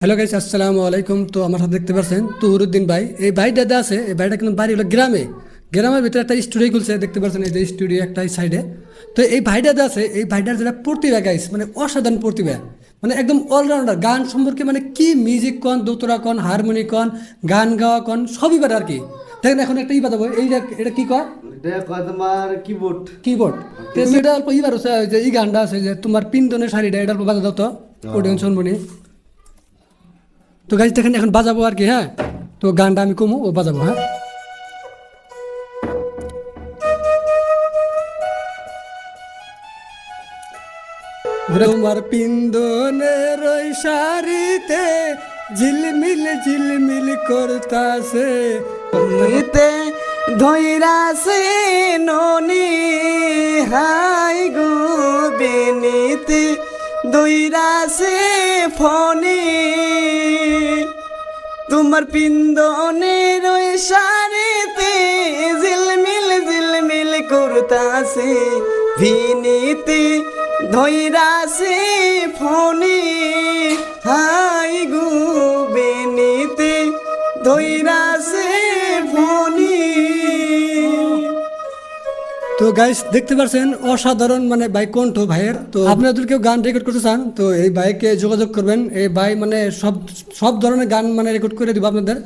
Hello guys, আসসালামু আলাইকুম। তো আমার সাথে দেখতে পাচ্ছেন তুহরুদ্দিন ভাই। এই ভাইটা যে আছে, এই ভাইটা কিন্তু বাড়ি হলো গ্রামে। গ্রামের ভিতরে একটা স্টুডিও খুলছে, দেখতে পাচ্ছেন এই যে স্টুডিও একটা সাইডে। তো এই ভাইটা যে আছে, এই ভাইটার যেটা প্রতিভা গাইস, মানে অসাধারণ প্রতিভা, মানে একদম অলরাউন্ডার। গান সম্পর্কে মানে কি মিউজিক কন, দোতরা কন, হারমোনি কন, গান গাওয়া কন, সবই পারে আর কি। দেখেন এখন একটা বাজাবো, এটা কি কয়? এটা কয় তোমার কিবোর্ড। কিবোর্ড। তো তুমি এটা অল্প হচ্ছে যে এই গানটা আছে যে তোমার পিন্দনের শাড়িটা, এটা অল্প বাজা দাও তো, অডিয়েন্স শুনবনি। তো গাইজ দেখেন এখন বাজাবো আর কি। হ্যাঁ, তো গানটা আমি কমু ও বাজাবো। হ্যাঁ, তোমার পিন্দনের ওই শাড়িতে ঝিলমিল ঝিলমিল করতাছে। নিতে ধৈরাছে ননি হাই গো বেনিতে ধৈরাছে ফনি তোমার পিন্দনের ওই শাড়িতে ঝিলমিল ঝিলমিল করতাছে ভিনিতে ধৈরাছে ফনি হাই গো বেনিতে ধৈরাছে ফনি। তো গাইস দেখতে পাচ্ছেন অসাধারণ মানে ভাই কণ্ঠ ভাইয়ের। তো আপনারা যদি কেউ গান রেকর্ড করতে চান তো এই ভাইকে যোগাযোগ করবেন। এই ভাই মানে সব সব ধরনের গান মানে রেকর্ড করে দিব আপনাদের।